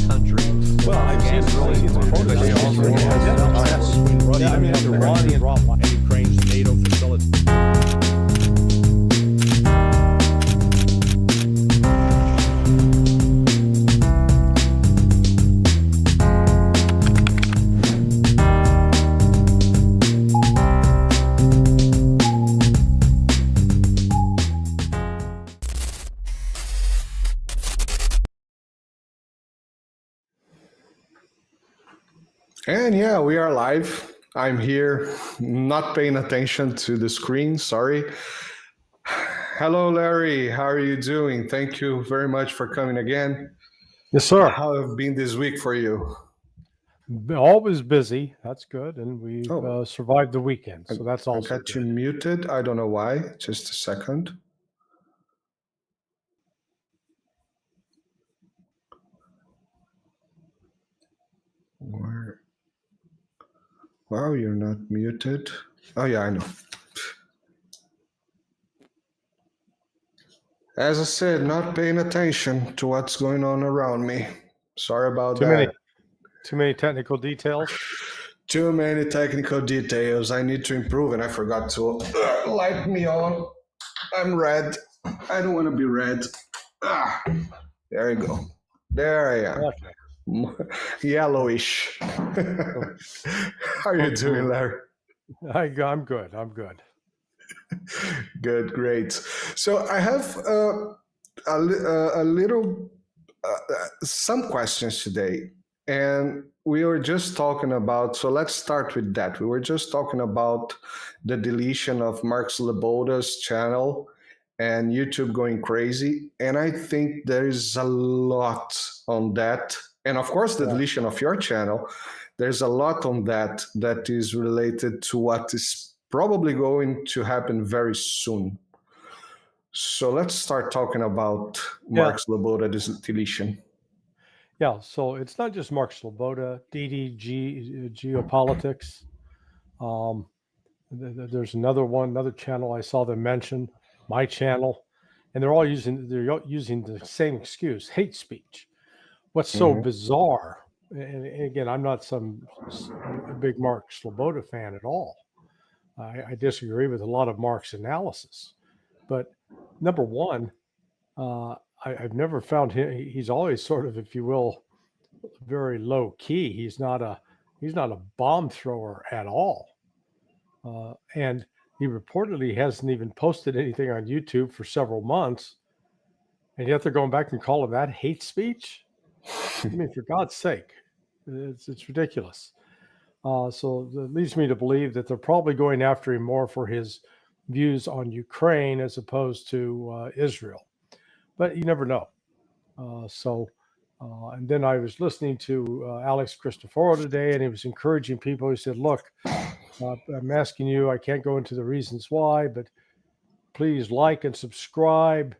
country. Well, I've seen Russia and Ukraine's NATO facility. And yeah, we are live. I'm here, not paying attention to the screen, sorry. Hello, Larry. How are you doing? Thank you very much for coming again. Yes, sir. How have been this week for you? Always busy. That's good. And we survived the weekend. So that's also I got you muted. I don't know why. Just a second. Where? Wow, you're not muted. Oh, yeah, I know. As I said, not paying attention to what's going on around me. Sorry about that. Too many technical details? Too many technical details. I need to improve, and I forgot to light me on. I'm red. I don't want to be red. There you go. There I am. Okay. Yellowish. How are you doing, Larry? I'm good. I'm good. Good, great. So I have some questions today, and we were just talking about. So let's start with that. We were just talking about the deletion of Mark Sleboda's channel and YouTube going crazy, and I think there is a lot on that. And of course, the deletion of your channel, there's a lot on that is related to what is probably going to happen very soon. So let's start talking about Mark Sleboda's deletion. Yeah, so it's not just Mark Sleboda, DDG, geopolitics. There's another channel I saw them mention, my channel, and they're using the same excuse, hate speech. What's so bizarre, and again, I'm not a big Mark Sleboda fan at all. I disagree with a lot of Mark's analysis. But number one, I've never found him. He's always sort of, if you will, very low key. He's not a bomb thrower at all. And he reportedly hasn't even posted anything on YouTube for several months. And yet they're going back and calling that hate speech. I mean, for God's sake, it's ridiculous. So that leads me to believe that they're probably going after him more for his views on Ukraine as opposed to Israel. But you never know. And then I was listening to Alex Cristoforo today, and he was encouraging people. He said, look, I'm asking you, I can't go into the reasons why, but please like and subscribe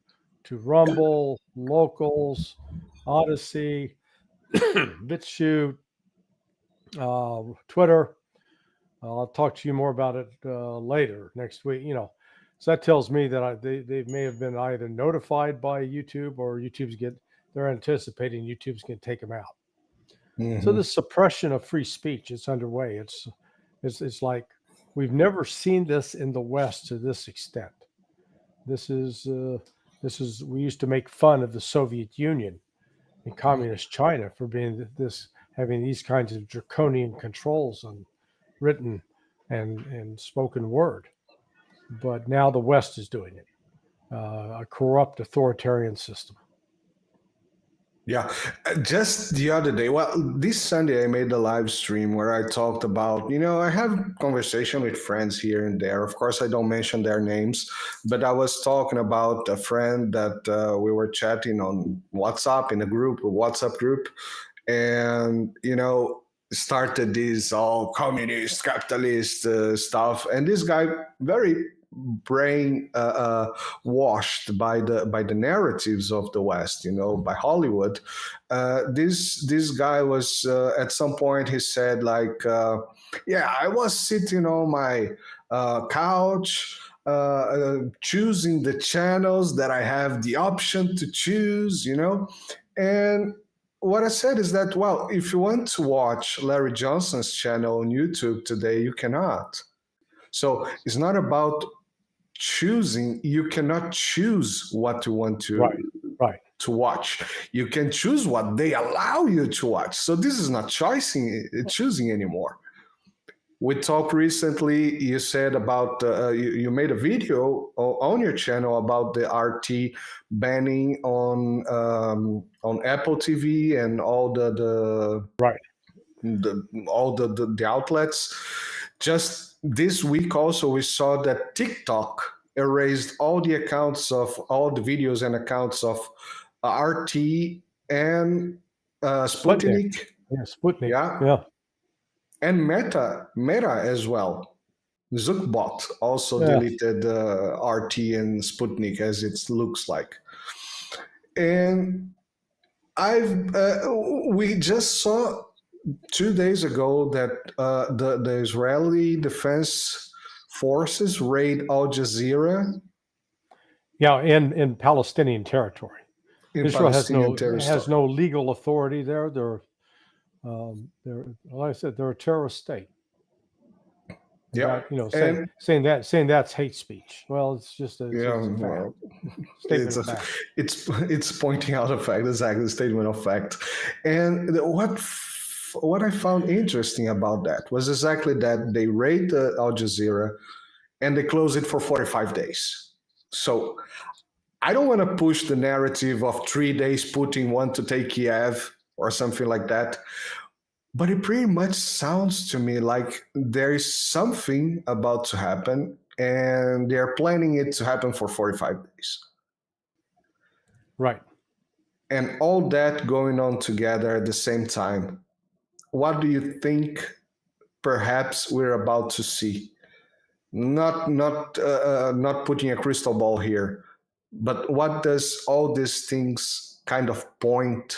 to Rumble, Locals, Odyssey, BitChute, Twitter. I'll talk to you more about it later next week. So that tells me that they may have been either notified by YouTube or they're anticipating YouTube's going to take them out. So the suppression of free speech is underway. It's like we've never seen this in the West to this extent. This is we used to make fun of the Soviet Union and communist China for having these kinds of draconian controls on written and spoken word. But now the West is doing it, a corrupt authoritarian system. Yeah, just the other day, this Sunday I made a live stream where I talked about, I have conversation with friends here and there. Of course, I don't mention their names, but I was talking about a friend that we were chatting on WhatsApp in a WhatsApp group, and, started this all communist, capitalist stuff. And this guy, very brain washed by the narratives of the West, by Hollywood. This guy was at some point he said I was sitting on my couch. choosing the channels that I have the option to choose, And what I said is that, well, if you want to watch LarryCJohnson's channel on YouTube today, you cannot. So it's not about choosing. You cannot choose what you want to watch. You can choose what they allow you to watch. So this is not choosing anymore. We talked recently, you said about, you made a video on your channel about the RT banning on Apple TV and all the outlets. Just this week also, we saw that TikTok erased all the accounts of all the videos and accounts of RT and Sputnik. Yeah, Sputnik. Yeah. And Meta as well. Zuckbot also deleted RT and Sputnik, as it looks like. And we just saw 2 days ago that the Israeli Defense Forces raid Al Jazeera. Yeah, in Palestinian territory. Israel has no legal authority there. They're like I said, they're a terrorist state. Yeah, saying that's hate speech. Well, it's just a statement of fact. It's pointing out a fact, exactly, a statement of fact. And what I found interesting about that was exactly that they raided Al Jazeera and they closed it for 45 days. So I don't want to push the narrative of 3 days Putin want to take Kiev or something like that. But it pretty much sounds to me like there is something about to happen and they're planning it to happen for 45 days. Right. And all that going on together at the same time. What do you think perhaps we're about to see? Not putting a crystal ball here, but what does all these things kind of point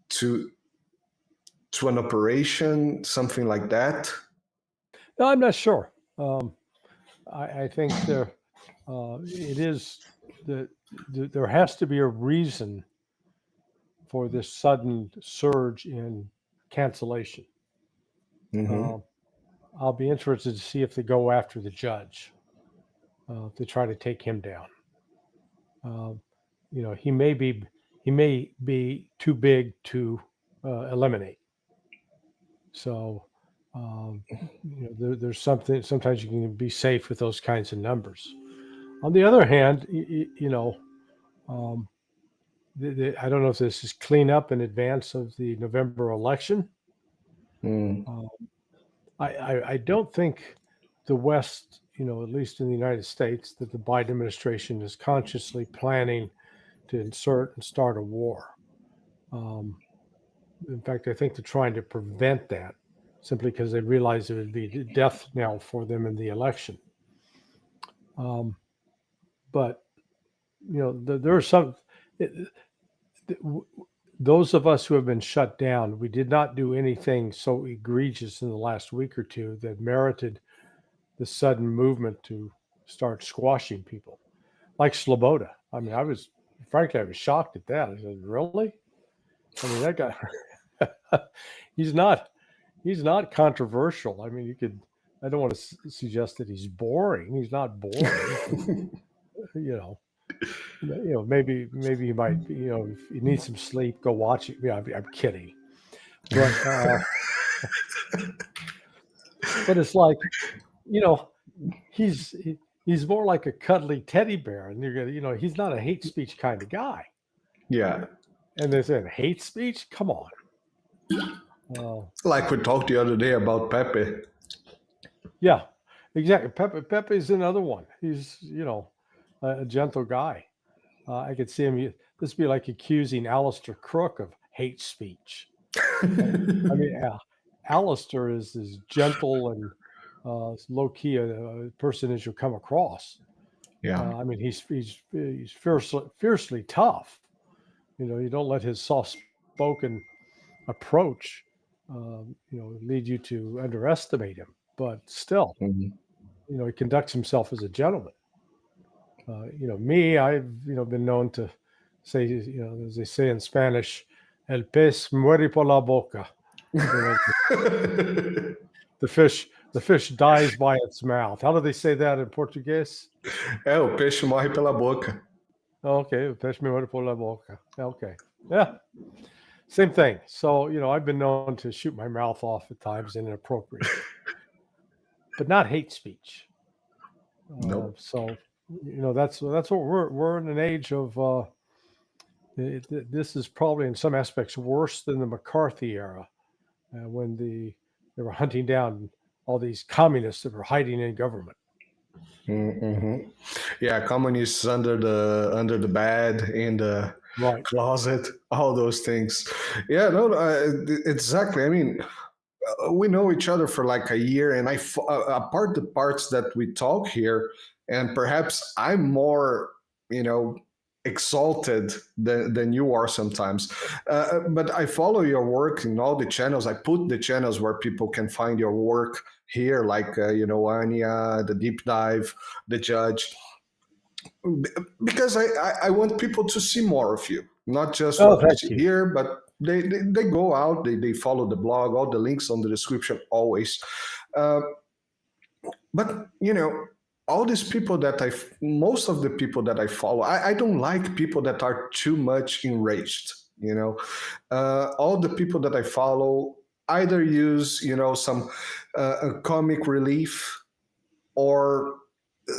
to an operation, something like that? No, I'm not sure. I think there has to be a reason for this sudden surge in cancellation. Mm-hmm. I'll be interested to see if they go after the judge to try to take him down. He may be too big to eliminate. So, there's something. Sometimes you can be safe with those kinds of numbers. On the other hand, I don't know if this is cleanup in advance of the November election. I don't think the West, at least in the United States, that the Biden administration is consciously planning to insert and start a war. In fact, I think they're trying to prevent that simply because they realize it would be a death knell for them in the election. But, there are some, those of us who have been shut down, we did not do anything so egregious in the last week or two that merited the sudden movement to start squashing people. Like Sloboda. I mean, I was shocked at that. I said, really? I mean, that guy, he's not controversial. I mean, I don't want to suggest that he's boring. He's not boring. Maybe he might, if you need some sleep, go watch it. Yeah, I'm kidding. But, but it's like, he's more like a cuddly teddy bear, and you're gonna, he's not a hate speech kind of guy. Yeah. And they said hate speech? Come on. Like we talked the other day about Pepe. Yeah, exactly. Pepe is another one. He's, a gentle guy. I could see him. This would be like accusing Alistair Crook of hate speech. I mean, Alistair is as gentle and low key a person as you'll come across. Yeah. I mean, he's fiercely tough. You don't let his soft-spoken approach, lead you to underestimate him. But still, he conducts himself as a gentleman. Me, I've been known to say, as they say in Spanish, el pez muere por la boca. The fish dies by its mouth. How do they say that in Portuguese? O peixe morre pela boca. Okay, o peixe muere por la boca. Okay, yeah, same thing. So I've been known to shoot my mouth off at times inappropriate, but not hate speech. Nope. So that's what we're in an age of. This is probably in some aspects worse than the McCarthy era, when they were hunting down all these communists that were hiding in government. Mm-hmm. Yeah, communists under the bed, in the closet, all those things. Yeah, no, exactly. I mean, we know each other for like a year, and apart the parts that we talk here, and perhaps I'm more, exalted than you are sometimes. But I follow your work in all the channels. I put the channels where people can find your work here, like, Ania, the Deep Dive, the Judge, because I want people to see more of you, not just what you see here, but they go out, they follow the blog, all the links on the description always. But, all these people most of the people that I follow, I don't like people that are too much enraged, all the people that I follow either use, some comic relief or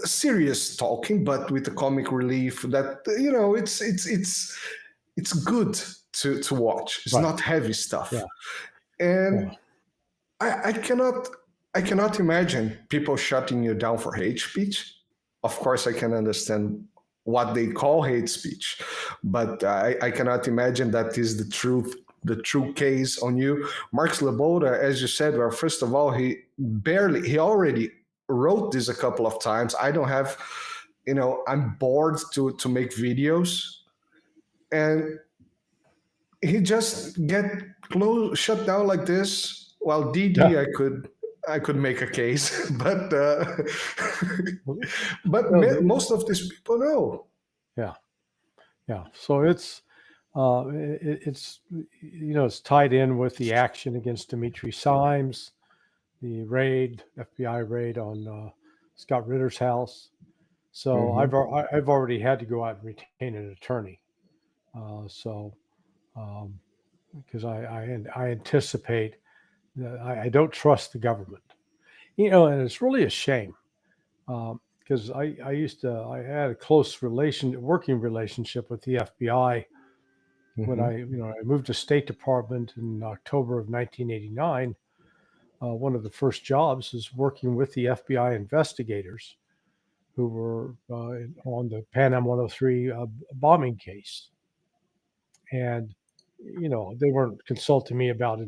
serious talking, but with the comic relief that, it's good to watch. It's not heavy stuff. Yeah. And I cannot imagine people shutting you down for hate speech. Of course, I can understand what they call hate speech, but I cannot imagine that is the true case on you. Marx Laboda, as you said, well, first of all, he already wrote this a couple of times. I don't have, I'm bored to make videos, and he just shut down like this. Well, DD, yeah. I could make a case, but most of these people know. Yeah. So it's it's tied in with the action against Dimitri Simes, the FBI raid on Scott Ritter's house. So I've already had to go out and retain an attorney. Because I anticipate that I don't trust the government, and it's really a shame, because I had a close working relationship with the FBI when I moved to State Department in October of 1989. One of the first jobs is working with the FBI investigators who were on the Pan Am 103 bombing case, and they weren't consulting me about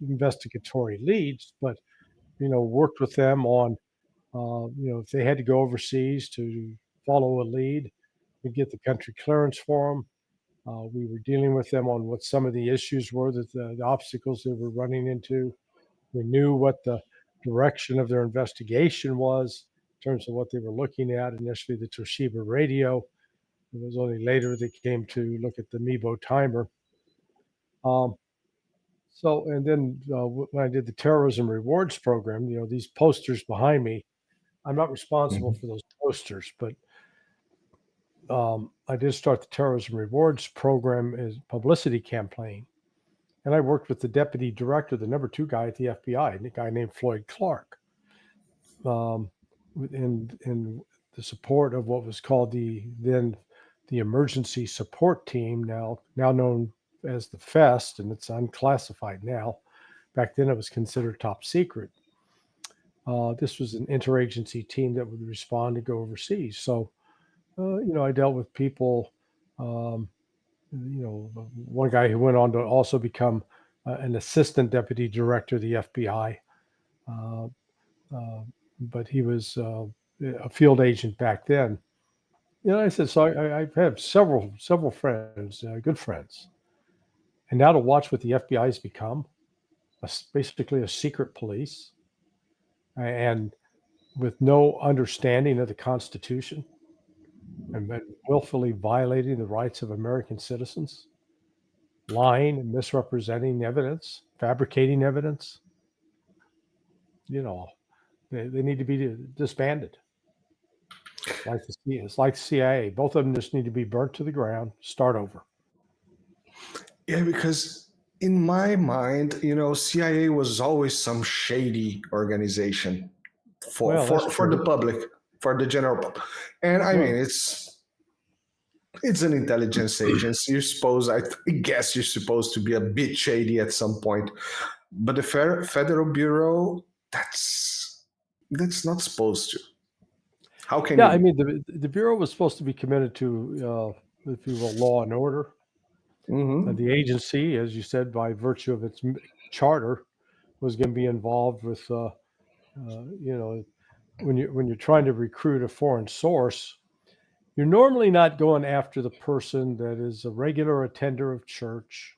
investigatory leads, but worked with them on if they had to go overseas to follow a lead, we'd get the country clearance for them. We were dealing with them on what some of the issues were, that the obstacles they were running into. We knew what the direction of their investigation was in terms of what they were looking at. Initially, the Toshiba radio. It was only later they came to look at the Meebo timer. And then when I did the terrorism rewards program, these posters behind me, I'm not responsible for those posters, but I did start the terrorism rewards program as publicity campaign. And I worked with the deputy director, the number 2 guy at the FBI, a guy named Floyd Clark, in the support of what was called the emergency support team, now known as the FEST, and it's unclassified now. Back then it was considered top secret. This was an interagency team that would respond to go overseas. So, I dealt with people, one guy who went on to also become an assistant deputy director of the FBI, but he was a field agent back then. I said, so I have several friends, good friends. And now to watch what the FBI has become, basically a secret police. And with no understanding of the Constitution and been willfully violating the rights of American citizens, lying and misrepresenting evidence, fabricating evidence. You know, they need to be disbanded. It's like the CIA. Both of them just need to be burnt to the ground, start over. Yeah, because in my mind, CIA was always some shady organization for the public, for the general public. And I mean, it's an intelligence agency. I guess you're supposed to be a bit shady at some point. But the Federal Bureau, that's not supposed to. How can you? I mean, the Bureau was supposed to be committed to, if you will, law and order. Mm-hmm. The agency, as you said, by virtue of its charter, was going to be involved with, when you're trying to recruit a foreign source, you're normally not going after the person that is a regular attender of church,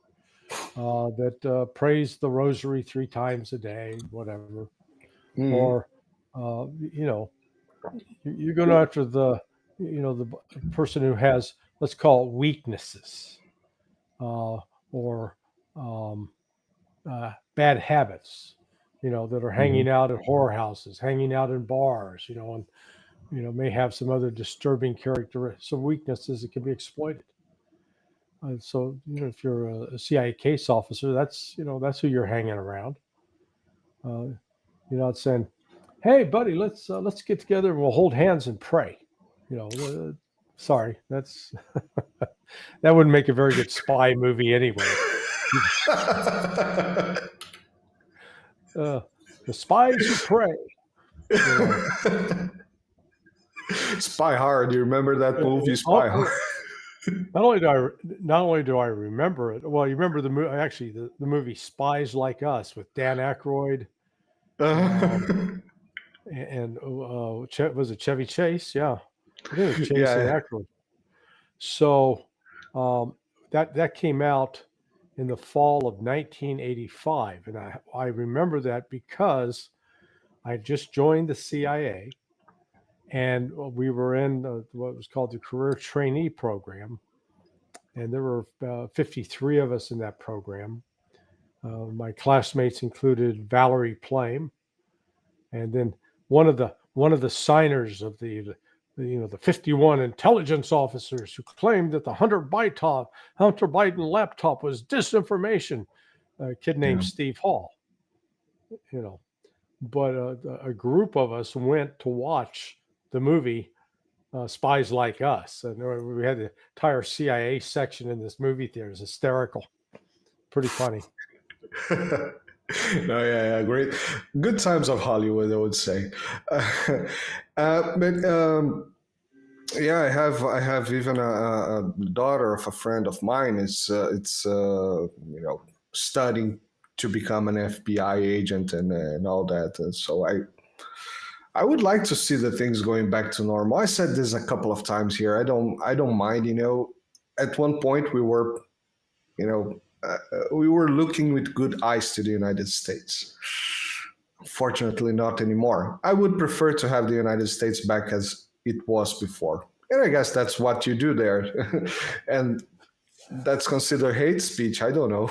that prays the rosary 3 times a day, whatever, or you're going after the person who has, let's call it, weaknesses, or bad habits, that are hanging out at whorehouses, hanging out in bars, and may have some other disturbing characteristics, some weaknesses that can be exploited. So if you're a CIA case officer, that's who you're hanging around. You're not saying, "Hey, buddy, let's get together and we'll hold hands and pray." Sorry, that's that wouldn't make a very good spy movie anyway. The spies who pray. Spy Hard. Do you remember that movie, Spy Hard? Not only do I remember it. Well, you remember the movie? Actually, the movie Spies Like Us with Dan Aykroyd, and was it Chevy Chase? Yeah, I think it was Chase and Aykroyd. So that came out in the fall of 1985, and I remember that because I just joined the CIA. And we were in what was called the Career Trainee Program. And there were 53 of us in that program. My classmates included Valerie Plame. And then one of the signers of the 51 intelligence officers who claimed that the Hunter Biden laptop was disinformation, a kid named Steve Hall. But a group of us went to watch the movie Spies Like Us, and we had the entire CIA section in this movie theater. It was hysterical, pretty funny. Great, good times of Hollywood, I would say. I have even a daughter of a friend of mine. It's studying to become an FBI agent and all that, and so I would like to see the things going back to normal. I said this a couple of times here. I don't mind. At one point we were, we were looking with good eyes to the United States. Fortunately, not anymore. I would prefer to have the United States back as it was before, and I guess that's what you do there, and that's considered hate speech. I don't know.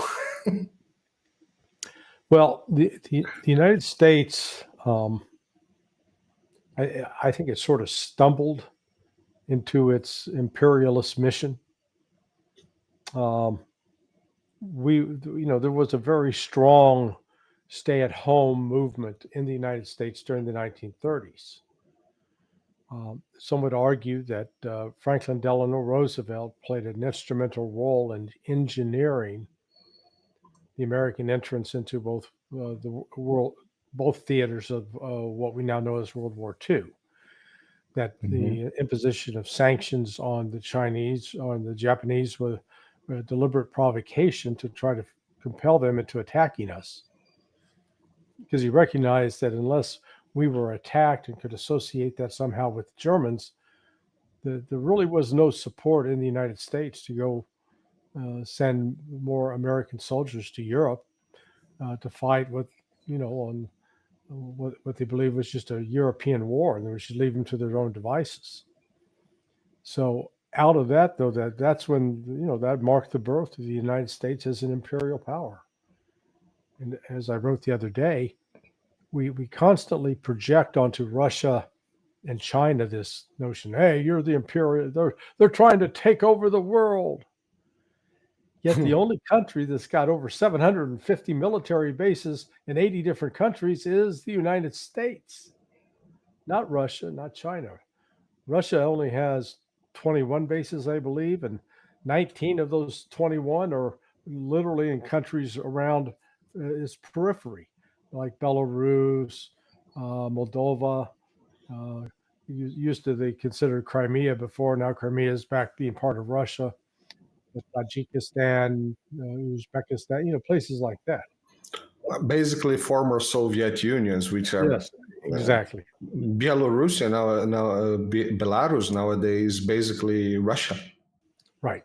Well, the United States. I think it sort of stumbled into its imperialist mission. There was a very strong stay-at-home movement in the United States during the 1930s. Some would argue that Franklin Delano Roosevelt played an instrumental role in engineering the American entrance into both both theaters of what we now know as World War II. That the imposition of sanctions on the Chinese, on the Japanese, was a deliberate provocation to try to compel them into attacking us. Because he recognized that unless we were attacked and could associate that somehow with Germans, there really was no support in the United States to go send more American soldiers to Europe to fight with, on what they believed was just a European war, and they should leave them to their own devices. So out of that, though, that's when, that marked the birth of the United States as an imperial power. And as I wrote the other day, we constantly project onto Russia and China this notion, hey, you're the imperial, they're trying to take over the world. Yet the only country that's got over 750 military bases in 80 different countries is the United States, not Russia, not China. Russia only has 21 bases, I believe, and 19 of those 21 are literally in countries around its periphery, like Belarus, Moldova. They considered Crimea before. Now Crimea is back being part of Russia. Tajikistan, Uzbekistan, places like that. Basically, former Soviet unions, which are yes, exactly. Belarus Belarus nowadays, basically Russia. Right.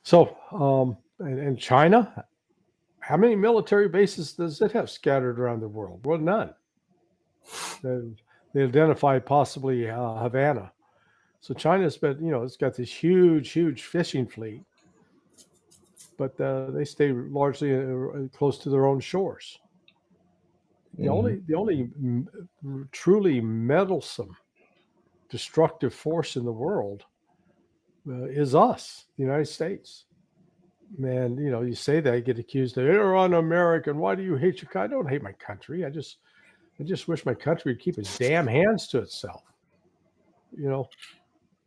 So, and China, how many military bases does it have scattered around the world? Well, none. They identified possibly Havana. So China's been, it's got this huge fishing fleet, but they stay largely close to their own shores. The only truly meddlesome, destructive force in the world is us, the United States. Man, you say that, you get accused of, you're un-American. Why do you hate your country? I don't hate my country. I just wish my country would keep its damn hands to itself.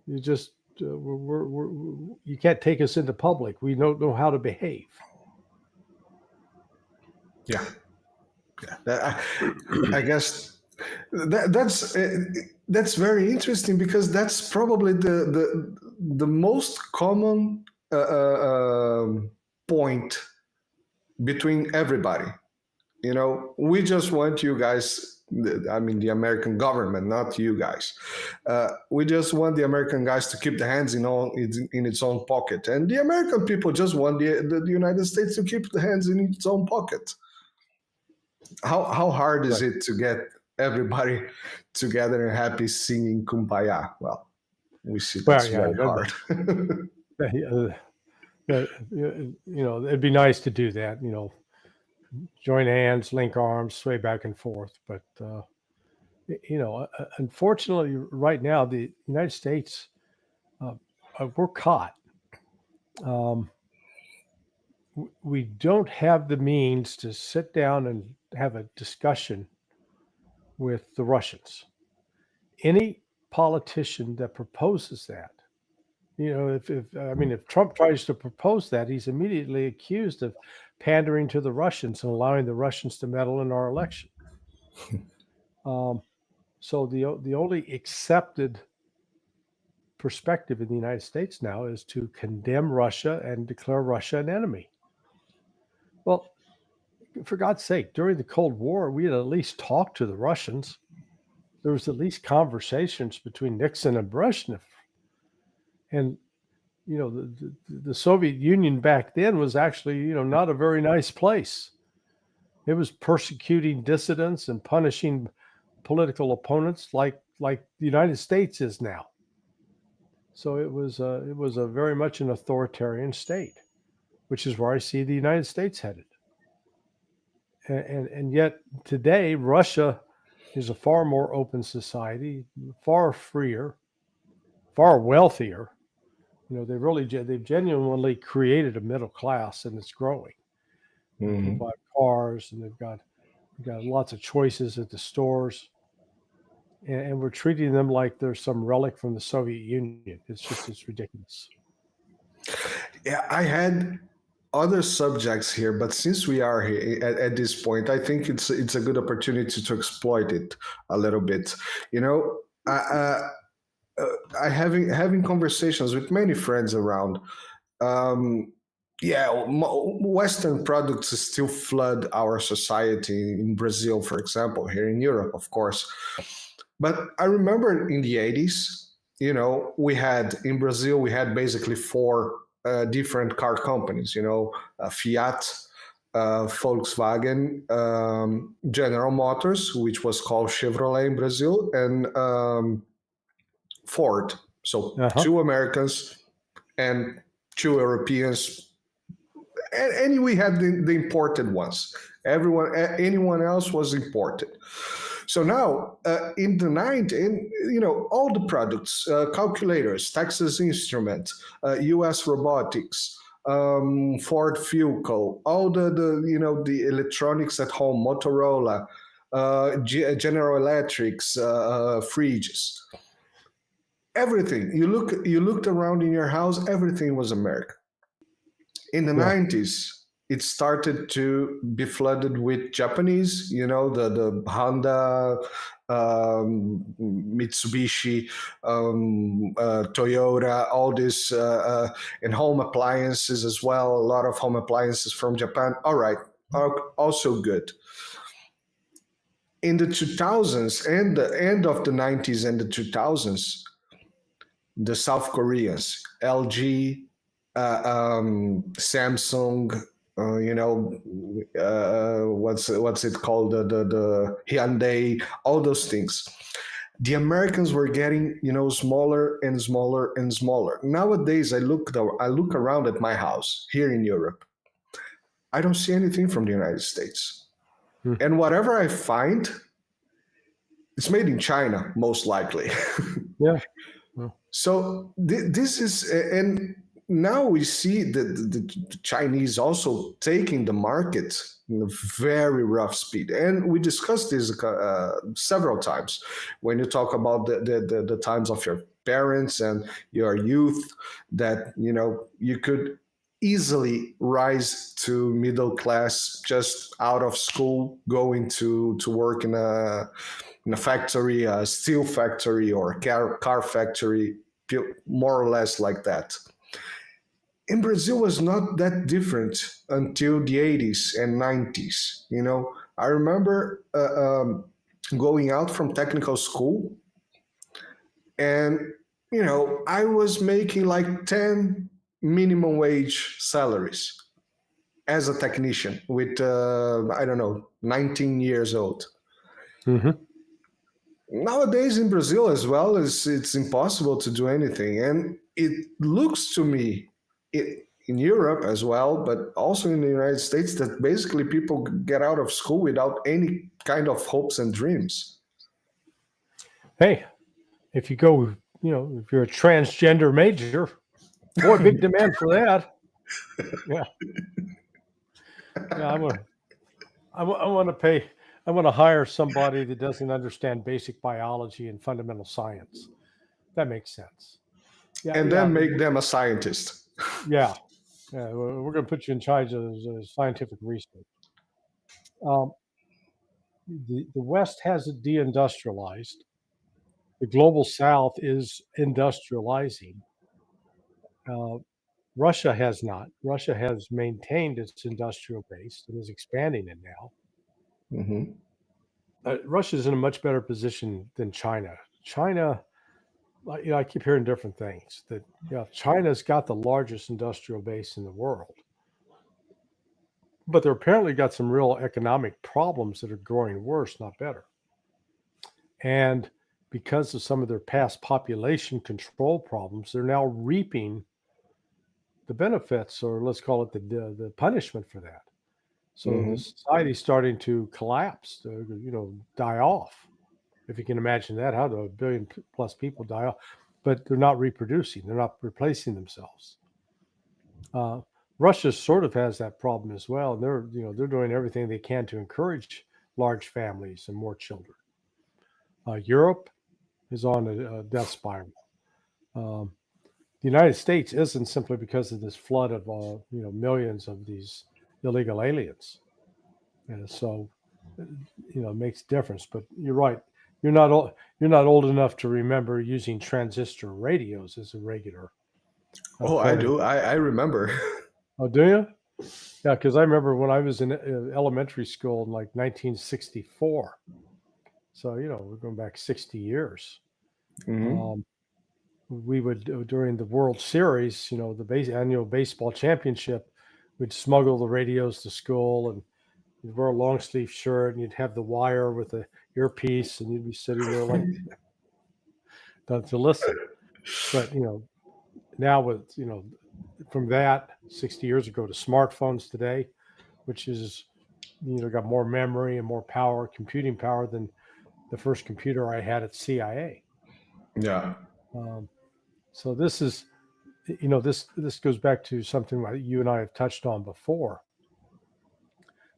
You just you can't take us into public. We don't know how to behave. Yeah. I guess that's very interesting, because that's probably the most common point between everybody. We just want you guys, the American government, not you guys. We just want the American guys to keep the hands in its own pocket. And the American people just want the United States to keep the hands in its own pocket. How hard is it to get everybody together and happy singing Kumbaya? Well, we see that's very hard. It'd be nice to do that, join hands, link arms, sway back and forth. But, unfortunately, right now, the United States, we're caught. We don't have the means to sit down and have a discussion with the Russians. Any politician that proposes that, if Trump tries to propose that, he's immediately accused of pandering to the Russians and allowing the Russians to meddle in our election. So the only accepted perspective in the United States now is to condemn Russia and declare Russia an enemy. Well, for God's sake, during the Cold War, we had at least talked to the Russians. There was at least conversations between Nixon and Brezhnev. And, the Soviet Union back then was actually, not a very nice place. It was persecuting dissidents and punishing political opponents like the United States is now. So it was a very much an authoritarian state, which is where I see the United States headed. And yet today, Russia is a far more open society, far freer, far wealthier. They've genuinely created a middle class, and it's growing. People buy cars, and they've got lots of choices at the stores, and we're treating them like they're some relic from the Soviet Union. It's ridiculous. Yeah, I had other subjects here, but since we are here at this point, I think it's a good opportunity to exploit it a little bit. I having conversations with many friends around. Western products still flood our society in Brazil, for example, here in Europe, of course. But I remember in the 80s, in Brazil, we had basically four different car companies, Fiat, Volkswagen, General Motors, which was called Chevrolet in Brazil, and Ford. So two Americans and two Europeans, and we had the imported ones. Anyone else was imported. So now in the 90s, all the products, calculators, Texas Instruments, U.S. Robotics, Ford Fuel Co, all the electronics at home, Motorola, General Electric's fridges, everything. You looked around in your house, everything was American. In the 90s, it started to be flooded with Japanese, the Honda, Mitsubishi, Toyota, all this, and home appliances as well. A lot of home appliances from Japan. All right, also good. In the 2000s and the end of the 90s and the 2000s, the South Koreans, LG, Samsung, what's it called, the Hyundai, all those things. The Americans were getting smaller and smaller and smaller. Nowadays, I look around at my house here in Europe. I don't see anything from the United States, and whatever I find, it's made in China, most likely. Yeah. So this is, and now we see the Chinese also taking the market in a very rough speed. And we discussed this several times when you talk about the times of your parents and your youth, that, you could easily rise to middle class just out of school, going to work in a factory, a steel factory or a car factory, more or less like that. In Brazil was not that different until the 80s and 90s. I remember going out from technical school, and I was making like 10 minimum wage salaries as a technician with 19 years old. Nowadays in Brazil as well, it's impossible to do anything. And it looks to me, in Europe as well, but also in the United States, that basically people get out of school without any kind of hopes and dreams. Hey, if you go, if you're a transgender major, boy, big demand for that. Yeah. I want to hire somebody that doesn't understand basic biology and fundamental science. That makes sense. Yeah, and then make them a scientist. Yeah. We're going to put you in charge of scientific research. The West has it deindustrialized. The global South is industrializing. Russia has not. Russia has maintained its industrial base and is expanding it now. Russia's in a much better position than China. China, I keep hearing different things. That China's got the largest industrial base in the world, but they're apparently got some real economic problems that are growing worse, not better. And because of some of their past population control problems, they're now reaping the benefits, or let's call it the punishment for that. So the society's starting to collapse, die off. If you can imagine that, how do 1 billion plus people die off? But they're not reproducing. They're not replacing themselves. Russia sort of has that problem as well. And they're doing everything they can to encourage large families and more children. Europe is on a death spiral. The United States isn't, simply because of this flood of millions of these illegal aliens, and so it makes a difference. But you're right. You're not old enough to remember using transistor radios as a regular. I do. I remember. Oh, do you? Yeah, because I remember when I was in elementary school in like 1964. So we're going back 60 years. We would, during the World Series, the annual baseball championship, we'd smuggle the radios to school, and you'd wear a long sleeve shirt, and you'd have the wire with the earpiece, and you'd be sitting there like to listen. But now with from that 60 years ago to smartphones today, which is got more memory and more power, computing power than the first computer I had at CIA. Yeah. So this is, this goes back to something that you and I have touched on before.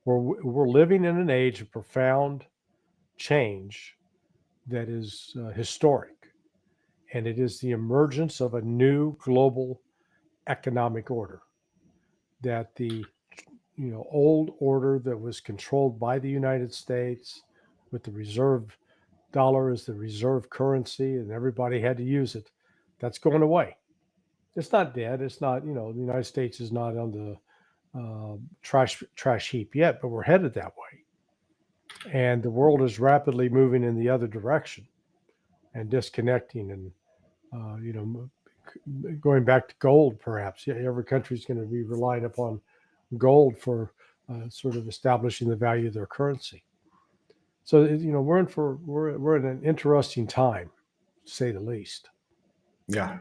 We're living in an age of profound change that is historic, and it is the emergence of a new global economic order. That the old order that was controlled by the United States, with the reserve dollar as the reserve currency, and everybody had to use it, that's going away. It's not dead. It's not, the United States is not on the trash heap yet, but we're headed that way. And the world is rapidly moving in the other direction and disconnecting and, going back to gold, perhaps. Yeah, every country is going to be relying upon gold for sort of establishing the value of their currency. So, we're in an interesting time, to say the least. Yeah.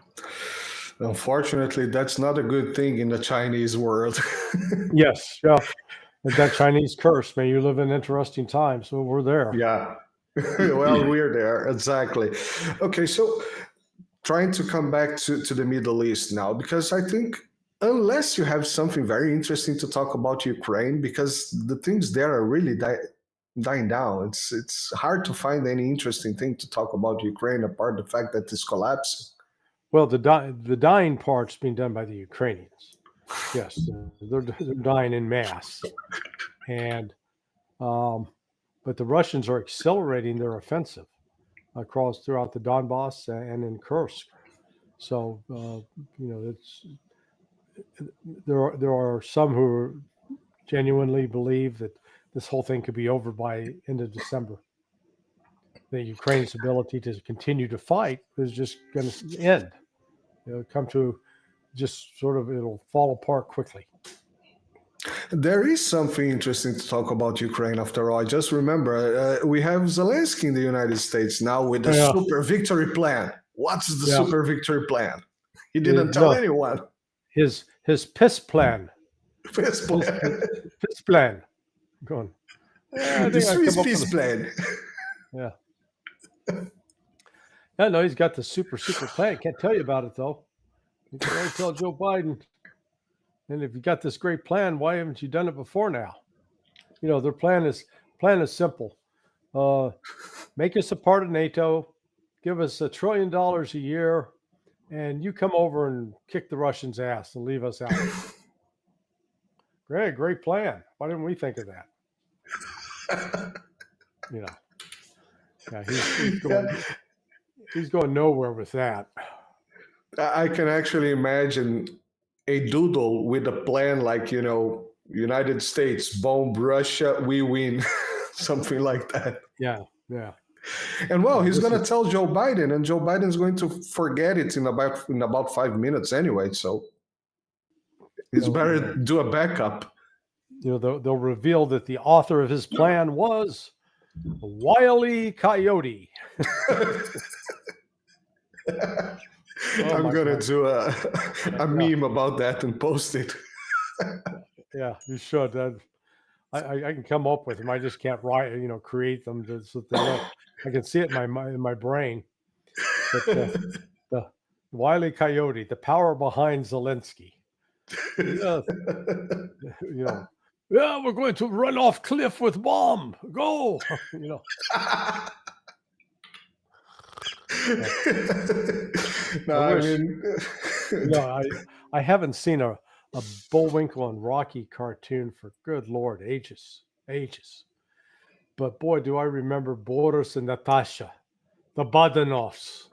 Unfortunately, that's not a good thing in the Chinese world. Yes. Yeah. That Chinese curse, may you live in interesting times. So we're there. Yeah. Well, we're there. Exactly. Okay. So trying to come back to the Middle East now, because I think unless you have something very interesting to talk about Ukraine, because the things there are really dying down. It's hard to find any interesting thing to talk about Ukraine apart the fact that it's collapsing. Well, the dying part's being done by the Ukrainians. Yes, they're dying in mass, and but the Russians are accelerating their offensive throughout the Donbass and in Kursk. So there are some who genuinely believe that this whole thing could be over by end of December. The Ukraine's ability to continue to fight is just going to end. It'll come to just sort of, it'll fall apart quickly. There is something interesting to talk about Ukraine after all. I just remember we have Zelensky in the United States now with the super victory plan. What's the super victory plan? He didn't tell anyone. His piss plan. Piss plan. Piss plan. Go on. The Swiss peace plan. Yeah. No, he's got the super plan. Can't tell you about it though. You can only tell Joe Biden. And if you got this great plan, why haven't you done it before now? Their plan is simple. Make us a part of NATO, give us $1 trillion a year, and you come over and kick the Russians' ass and leave us out. Great plan. Why didn't we think of that? Yeah, he's going nowhere with that. I can actually imagine a doodle with a plan like, United States, bomb Russia, we win, something like that. Yeah. And he's going to tell Joe Biden, and Joe Biden's going to forget it in about 5 minutes anyway. So it's better to do a backup. They'll reveal that the author of his plan was Wile E. Coyote. I'm going to do a meme about that and post it. Yeah, you should. I can come up with them. I just can't write, create them so that they don't. I can see it in my brain. But the Wile E. Coyote, the power behind Zelensky. We're going to run off cliff with bomb. Go, I haven't seen a Bullwinkle and Rocky cartoon for good Lord ages. But boy, do I remember Boris and Natasha, the Badanovs,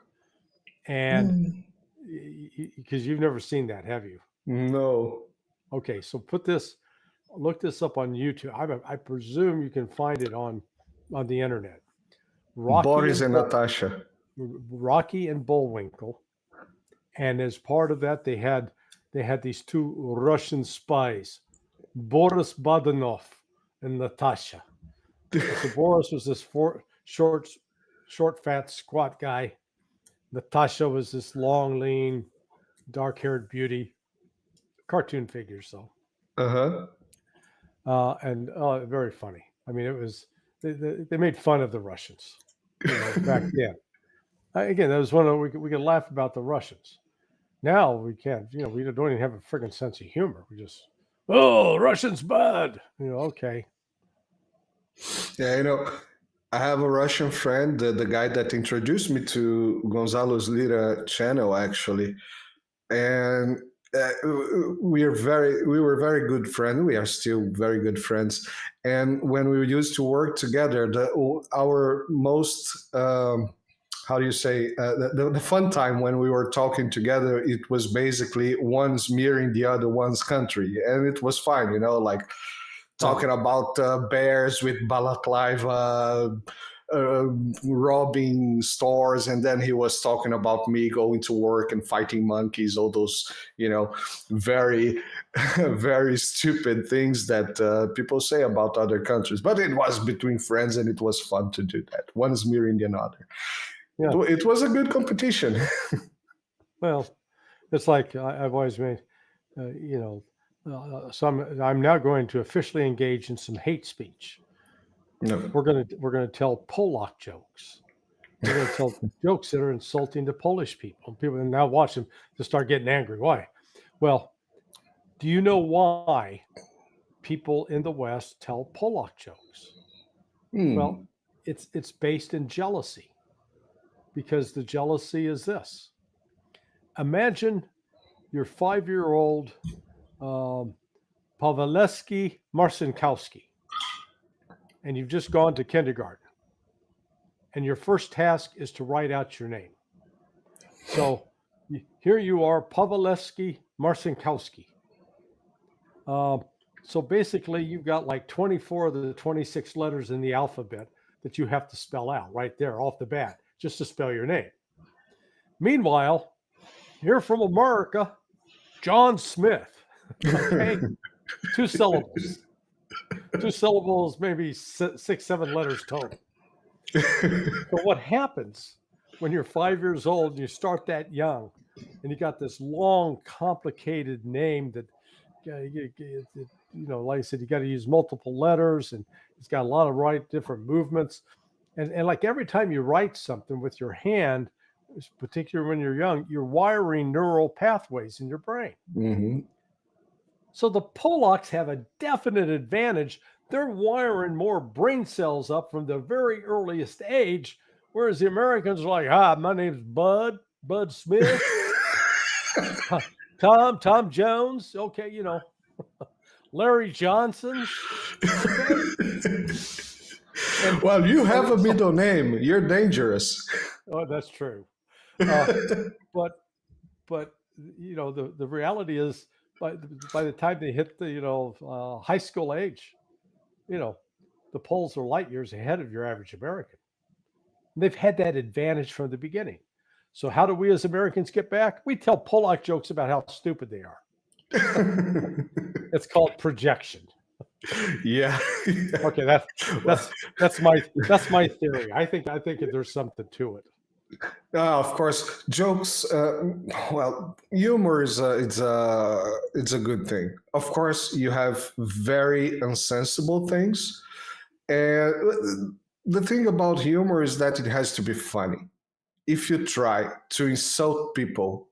and because you've never seen that, have you? No. Okay, so look this up on YouTube. I presume you can find it on the internet. Boris and Natasha. Rocky and Bullwinkle, and as part of that, they had these two Russian spies, Boris Badenov and Natasha. So Boris was this short, fat, squat guy. Natasha was this long, lean, dark-haired beauty. Cartoon figures, though. And very funny. I mean, it was they made fun of the Russians back then. Again, that was one of we could laugh about the Russians. Now we can't. We don't even have a freaking sense of humor. We just, Russians bad. Okay. Yeah, I have a Russian friend, the guy that introduced me to Gonzalo's Lira channel, actually, and we were very good friends. We are still very good friends. And when we used to work together, our most how do you say the fun time when we were talking together, it was basically one's mirroring the other one's country, and it was fine, like talking about bears with balaclava, robbing stores, and then he was talking about me going to work and fighting monkeys, all those very very stupid things that people say about other countries, but it was between friends and it was fun to do that. One is mirroring the other. It was a good competition. Well, it's like I've always made I'm now going to officially engage in some hate speech. No. We're gonna tell Polak jokes. We're gonna tell jokes that are insulting to Polish people. People now watch them to start getting angry. Why? Well, do you know why people in the West tell Polak jokes? Well, it's based in jealousy, because the jealousy is this. Imagine your 5-year-old Pawelewski Marcinkowski, and you've just gone to kindergarten, and your first task is to write out your name. So here you are, Pawelewski Marcinkowski. So basically, you've got like 24 of the 26 letters in the alphabet that you have to spell out right there off the bat, just to spell your name. Meanwhile, here from America, John Smith. Okay, 2 syllables. 2 syllables, maybe 6, 7 letters total. So what happens when you're 5 years old and you start that young, and you got this long, complicated name that, like I said, you got to use multiple letters, and it's got a lot of different movements, and like every time you write something with your hand, particularly when you're young, you're wiring neural pathways in your brain. Mm-hmm. So the Polacks have a definite advantage. They're wiring more brain cells up from the very earliest age, whereas the Americans are like, hi, my name's Bud Smith, Tom Jones, okay, Larry Johnson. Well, you have a middle name. You're dangerous. Oh, that's true. But the reality is, by the time they hit the high school age, the Poles are light years ahead of your average American. And they've had that advantage from the beginning. So how do we as Americans get back? We tell Polak jokes about how stupid they are. It's called projection. Yeah. Okay, that's my theory. I think there's something to it. Of course, jokes. Humor is it's a good thing. Of course, you have very unsensible things, and the thing about humor is that it has to be funny. If you try to insult people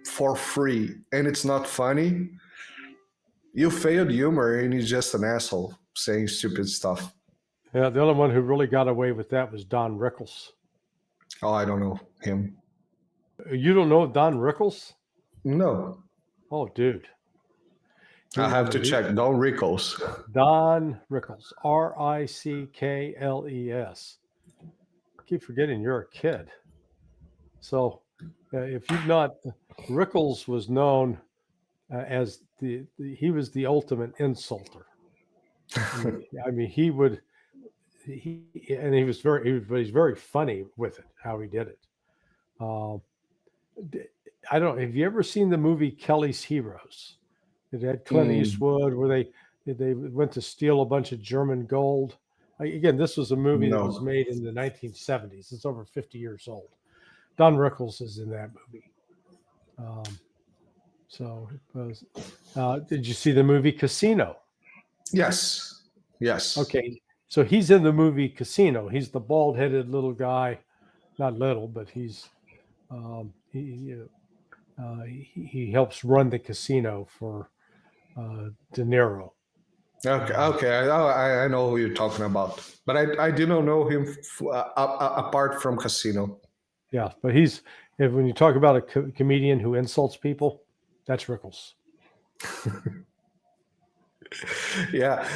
for free and it's not funny, you failed humor and you're just an asshole saying stupid stuff. Yeah, the only one who really got away with that was Don Rickles. Oh, I don't know him. You don't know Don Rickles? No. Oh, dude. I have to check. Don Rickles. Don Rickles. Rickles. I keep forgetting you're a kid. So if you've not, Rickles was known as he was the ultimate insulter. I mean, he's very funny with it, how he did it. I don't know. Have you ever seen the movie Kelly's Heroes? It had Clint Eastwood, where they went to steal a bunch of German gold. Again, this was a movie that was No. made in the 1970s. It's over 50 years old. Don Rickles is in that movie. So it was. Did you see the movie Casino? Yes. Yes. Okay, so he's in the movie Casino. He's the bald-headed little guy, not little, but he's he helps run the casino for De Niro. Okay. I know who you're talking about, but I do not know him apart from Casino. Yeah, but when you talk about a comedian who insults people, that's Rickles. Yeah.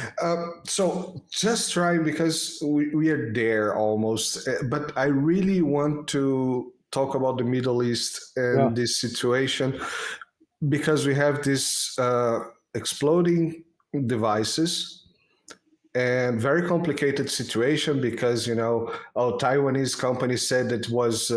So just trying, because we are there almost, but I really want to talk about the Middle East and this situation, because we have this exploding devices and very complicated situation, because Taiwanese company said it was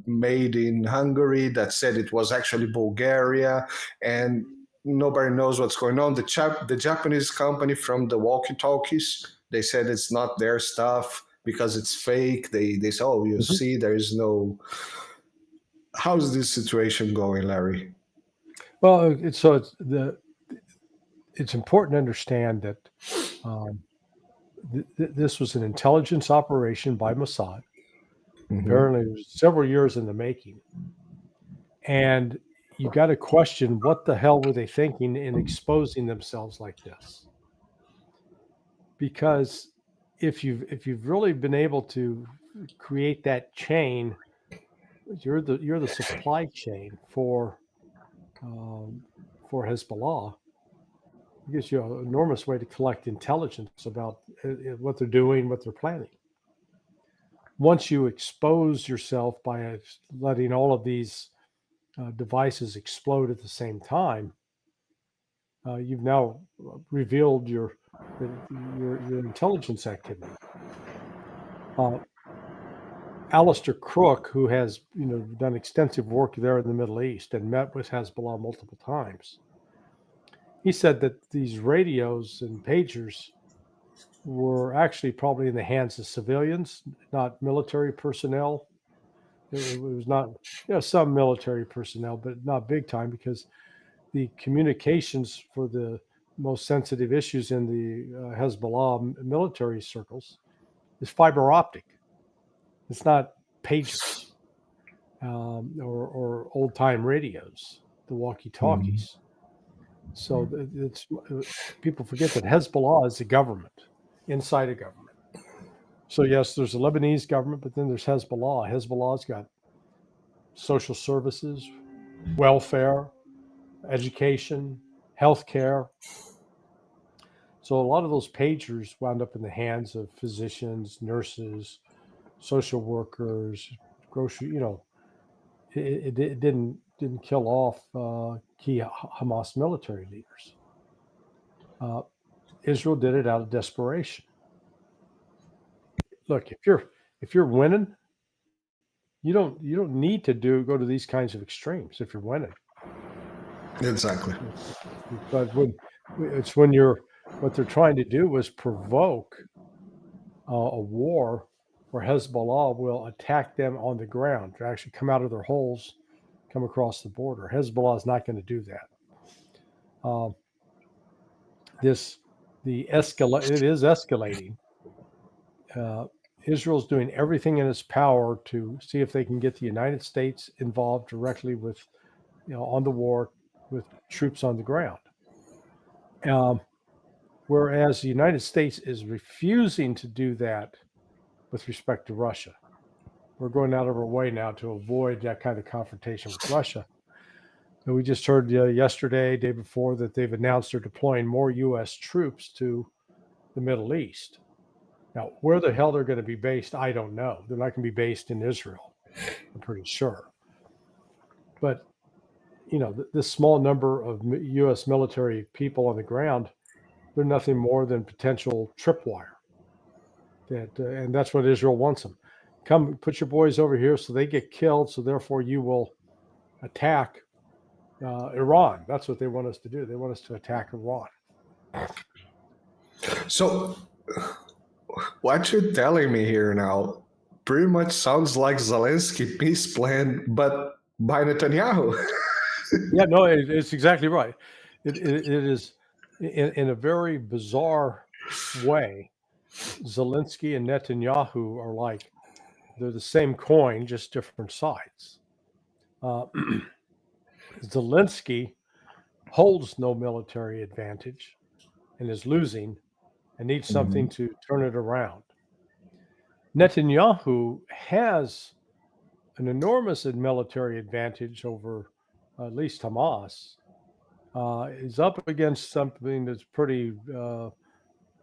made in Hungary, that said it was actually Bulgaria, and nobody knows what's going on. The Japanese company from the walkie-talkies, they said it's not their stuff because it's fake. They say, oh, you see, there is no. How's this situation going, Larry? Well, it's important to understand that this was an intelligence operation by Mossad. Mm-hmm. Apparently, it was several years in the making. And you got to question, what the hell were they thinking in exposing themselves like this? Because if you've really been able to create that chain, you're the supply chain for Hezbollah. It gives you an enormous way to collect intelligence about what they're doing, what they're planning. Once you expose yourself by letting all of these devices explode at the same time, you've now revealed your intelligence activity. Alistair Crook, who has done extensive work there in the Middle East and met with Hezbollah multiple times, he said that these radios and pagers were actually probably in the hands of civilians, not military personnel. It was not, some military personnel, but not big time, because the communications for the most sensitive issues in the Hezbollah military circles is fiber optic. It's not pagers or old time radios, the walkie-talkies. So people forget that Hezbollah is a government inside a government. So yes, there's a Lebanese government, but then there's Hezbollah. Hezbollah's got social services, welfare, education, healthcare. So a lot of those pagers wound up in the hands of physicians, nurses, social workers, grocery. It didn't kill off key Hamas military leaders. Israel did it out of desperation. Look, if you're winning, you don't need to go to these kinds of extremes if you're winning. Exactly. But when what they're trying to do is provoke a war where Hezbollah will attack them on the ground, to actually come out of their holes, come across the border. Hezbollah is not going to do that. It is escalating. Israel's doing everything in its power to see if they can get the United States involved directly with, on the war with troops on the ground. Whereas the United States is refusing to do that with respect to Russia. We're going out of our way now to avoid that kind of confrontation with Russia. And we just heard yesterday, day before, that they've announced they're deploying more U.S. troops to the Middle East. Now, where the hell they're going to be based, I don't know. They're not going to be based in Israel, I'm pretty sure. But, this small number of U.S. military people on the ground, they're nothing more than potential tripwire. And that's what Israel wants them. Come, put your boys over here so they get killed, so therefore you will attack Iran. That's what they want us to do. They want us to attack Iran. So, what you're telling me here now pretty much sounds like Zelensky peace plan, but by Netanyahu. Yeah, no, it's exactly right. It is in a very bizarre way. Zelensky and Netanyahu are like they're the same coin, just different sides. Zelensky holds no military advantage and is losing and needs something to turn it around. Netanyahu has an enormous military advantage over at least Hamas. Is up against something that's pretty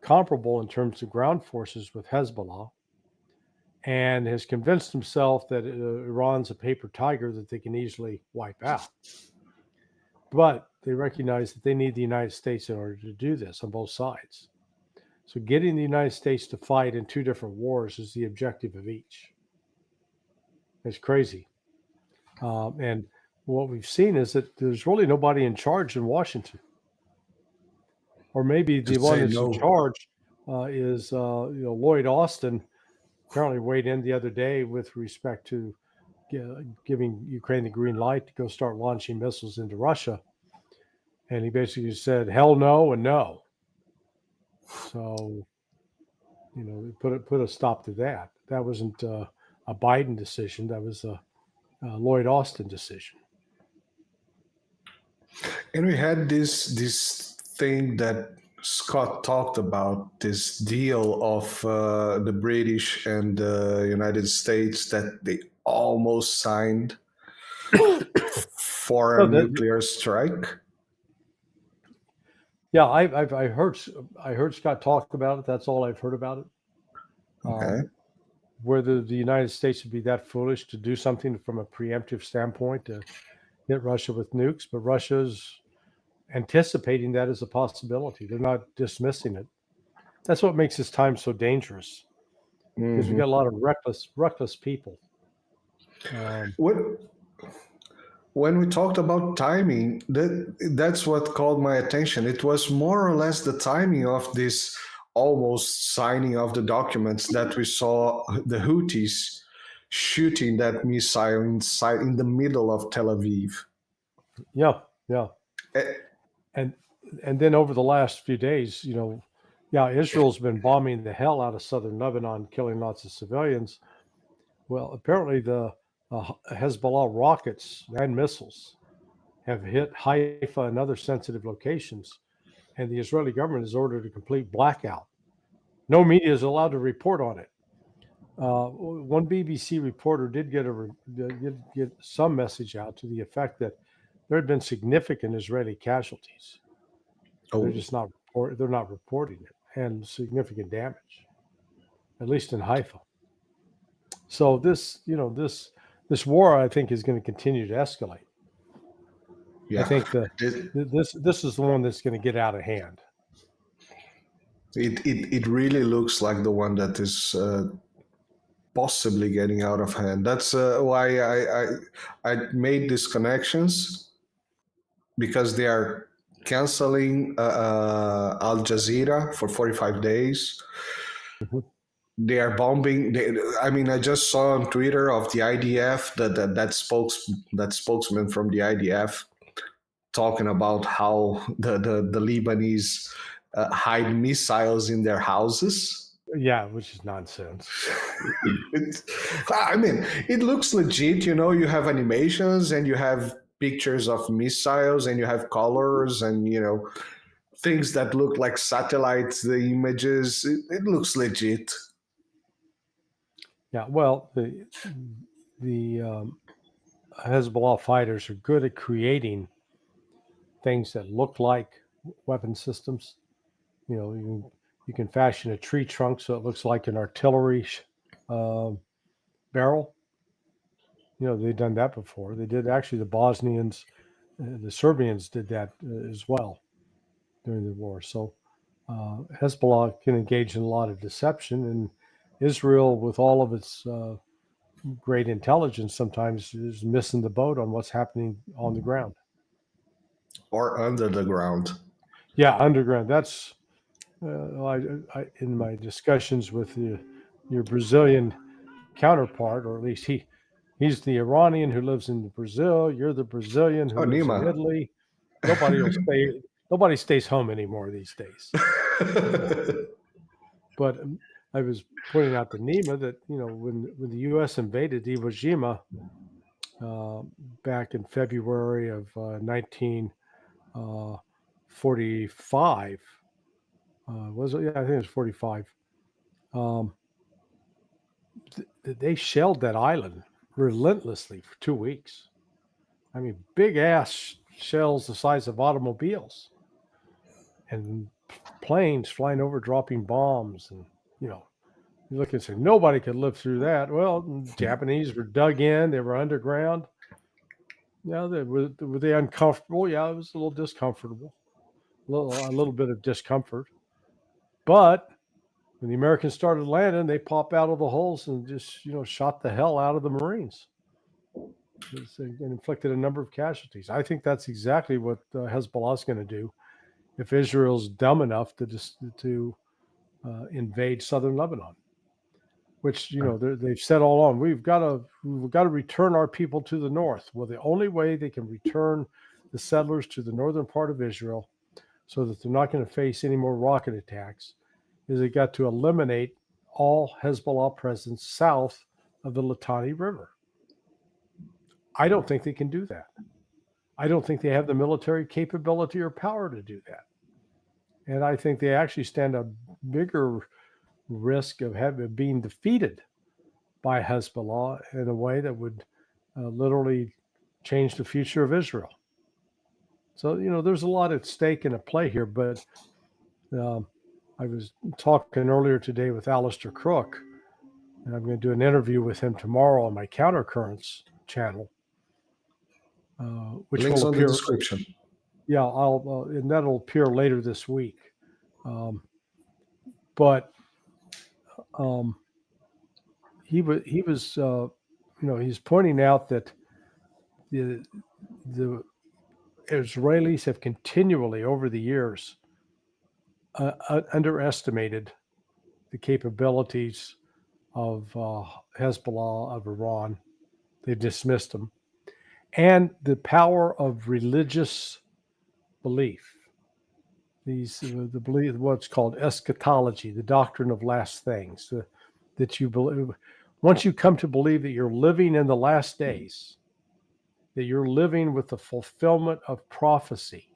comparable in terms of ground forces with Hezbollah, and has convinced himself that Iran's a paper tiger that they can easily wipe out. But they recognize that they need the United States in order to do this on both sides. So getting the United States to fight in two different wars is the objective of each. It's crazy. And what we've seen is that there's really nobody in charge in Washington. Or maybe the one that's in charge is Lloyd Austin. Apparently weighed in the other day with respect to giving Ukraine the green light to go start launching missiles into Russia. And he basically said, hell no and no. So, put a stop to that. That wasn't a Biden decision. That was a Lloyd Austin decision. And we had this thing that Scott talked about, this deal of the British and the United States that they almost signed for a nuclear strike. Yeah, I heard Scott talk about it. That's all I've heard about it. Okay. Whether the United States would be that foolish to do something from a preemptive standpoint to hit Russia with nukes, but Russia's anticipating that as a possibility. They're not dismissing it. That's what makes this time so dangerous, because we've got a lot of reckless people. When we talked about timing, that's what called my attention. It was more or less the timing of this almost signing of the documents that we saw the Houthis shooting that missile in the middle of Tel Aviv. Yeah. And then over the last few days, Israel's been bombing the hell out of southern Lebanon, killing lots of civilians. Well, apparently the Hezbollah rockets and missiles have hit Haifa and other sensitive locations, and the Israeli government has ordered a complete blackout. No media is allowed to report on it. One BBC reporter did get some message out to the effect that there had been significant Israeli casualties. Oh. They're just not reporting it, and significant damage, at least in Haifa. So this war, I think, is going to continue to escalate. Yeah. I think this is the one that's going to get out of hand. It really looks like the one that is possibly getting out of hand. That's why I made these connections, because they are canceling Al Jazeera for 45 days. They are bombing. I just saw on Twitter of the IDF that spokesman from the IDF talking about how the Lebanese hide missiles in their houses. Yeah, which is nonsense. It looks legit. You have animations and you have pictures of missiles and you have colors and things that look like satellites. The images, it looks legit. Yeah, well, the Hezbollah fighters are good at creating things that look like weapon systems. You can fashion a tree trunk so it looks like an artillery barrel. They've done that before. They did, actually, the Bosnians, the Serbians did that as well during the war. So Hezbollah can engage in a lot of deception, and Israel, with all of its great intelligence, sometimes is missing the boat on what's happening on the ground. Or under the ground. Yeah, underground. That's in my discussions with your Brazilian counterpart, or at least he's the Iranian who lives in Brazil. You're the Brazilian who Oh, lives in Nima. Italy. Nobody stays home anymore these days. But I was pointing out to Nima that, when the U.S. invaded Iwo Jima back in February of 1945, was it? Yeah, I think it was 45. They shelled that island relentlessly for 2 weeks. I mean, big ass shells the size of automobiles, and planes flying over dropping bombs, and you look and say nobody could live through that. Well, the Japanese were dug in, they were underground. Yeah, were they uncomfortable? Yeah, it was a little discomfortable, a little bit of discomfort. But when the Americans started landing, they popped out of the holes and just shot the hell out of the Marines and inflicted a number of casualties. I think that's exactly what Hezbollah is going to do if Israel's dumb enough to invade southern Lebanon, which they've said all along. We've got to return our people to the north. Well, the only way they can return the settlers to the northern part of Israel, so that they're not going to face any more rocket attacks, is they got to eliminate all Hezbollah presence south of the Litani River. I don't think they can do that. I don't think they have the military capability or power to do that. And I think they actually stand a bigger risk of being defeated by Hezbollah in a way that would literally change the future of Israel. So, there's a lot at stake and at play here. But I was talking earlier today with Alistair Crook, and I'm going to do an interview with him tomorrow on my Countercurrents channel. Which Links will on appear, the description. Yeah, and that'll appear later this week. But he was he's pointing out that the Israelis have continually over the years underestimated the capabilities of Hezbollah, of Iran. They've dismissed them. And the power of religious belief. The belief, what's called eschatology, the doctrine of last things, that you believe. Once you come to believe that you're living in the last days, that you're living with the fulfillment of prophecy,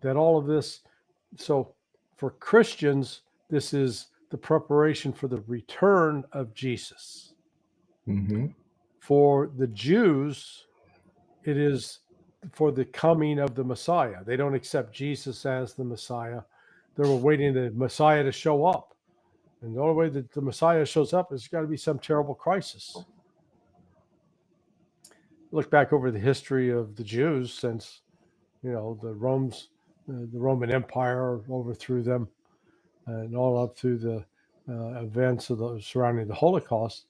that all of this. So for Christians, this is the preparation for the return of Jesus. Mm-hmm. For the Jews, it is for the coming of the Messiah. They don't accept Jesus as the Messiah. They were waiting the Messiah to show up. And the only way that the Messiah shows up is got to be some terrible crisis. Look back over the history of the Jews since, the Roman Empire overthrew them, and all up through the events surrounding the Holocaust.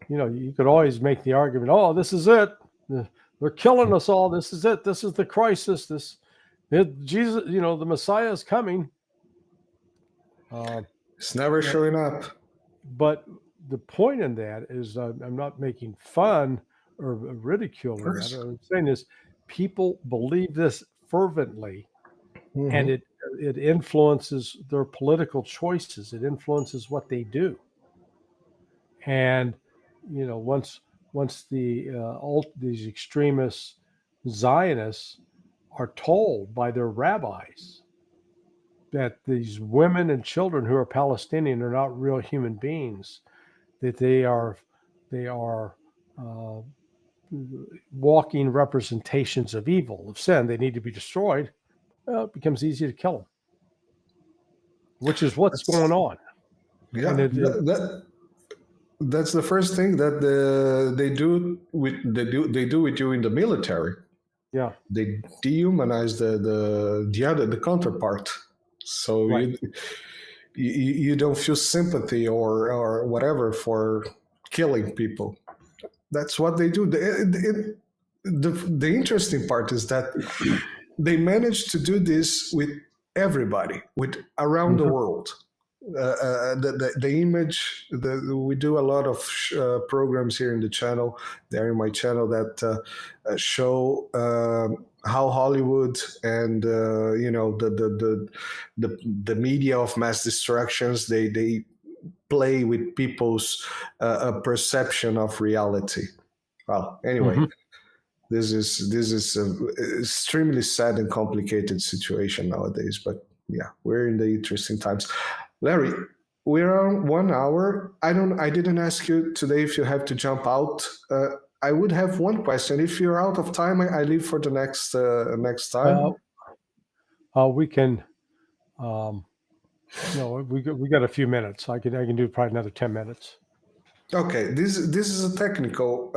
You could always make the argument, oh, this is it. They're killing us all. This is it. This is the crisis. Jesus, the Messiah is coming. It's never showing up. But the point in that is, I'm not making fun or ridiculing that. What I'm saying is, people believe this fervently, Mm-hmm. and it influences their political choices. It influences what they do. And once these extremist Zionists are told by their rabbis that these women and children who are Palestinian are not real human beings, that they are walking representations of evil, of sin, they need to be destroyed, it becomes easy to kill them, which is what's going on. Yeah, that's the first thing that they do with you in the military. Yeah, they dehumanize the counterpart, so right. you don't feel sympathy or whatever for killing people. That's what they do. The interesting part is that they managed to do this with everybody, with around the world. The image, we do a lot of programs here in the channel, there in my channel, that show how Hollywood and the media of mass destructions, they play with people's perception of reality. Well, anyway, this is an extremely sad and complicated situation nowadays. But yeah, we're in the interesting times. Larry, we're on 1 hour. I didn't ask you today if you have to jump out. I would have one question. If you're out of time, I leave for the next time. We can. We got a few minutes. I can do probably another 10 minutes. Okay, this is a technical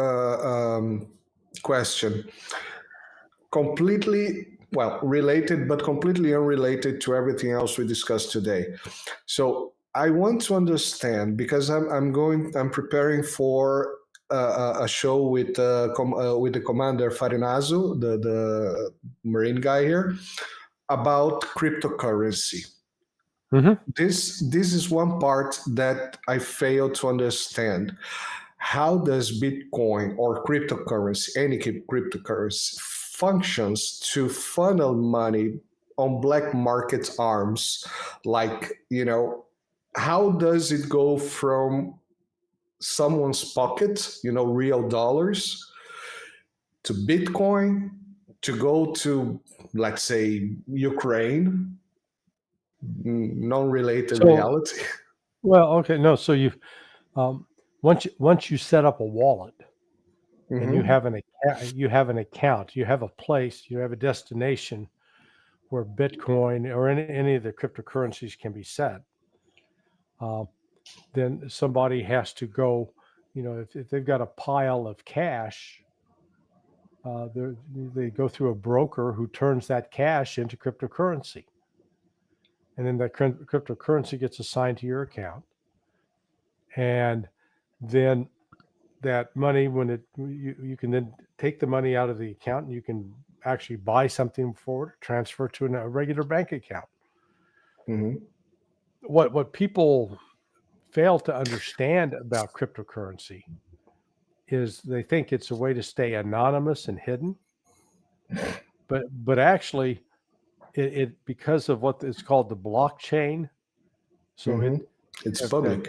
question, completely related, but completely unrelated to everything else we discussed today. So I want to understand, because I'm preparing for a show with the commander Farinazzo, the Marine guy here, about cryptocurrency. This is one part that I fail to understand. How does Bitcoin or cryptocurrency, any cryptocurrency, functions to funnel money on black market arms? Like, how does it go from someone's pocket, real dollars, to Bitcoin, to go to, let's say, Ukraine? Non-related reality. Well, okay, no. So you, once you set up a wallet, and you have an account, you have a place, you have a destination where Bitcoin or any of the cryptocurrencies can be set. Then somebody has to go. If they've got a pile of cash, they go through a broker who turns that cash into cryptocurrency. And then that cryptocurrency gets assigned to your account. And then that money, you can then take the money out of the account, and you can actually buy something for it, transfer to a regular bank account. What people fail to understand about cryptocurrency is they think it's a way to stay anonymous and hidden. But actually, it because of what is called the blockchain, so it's public.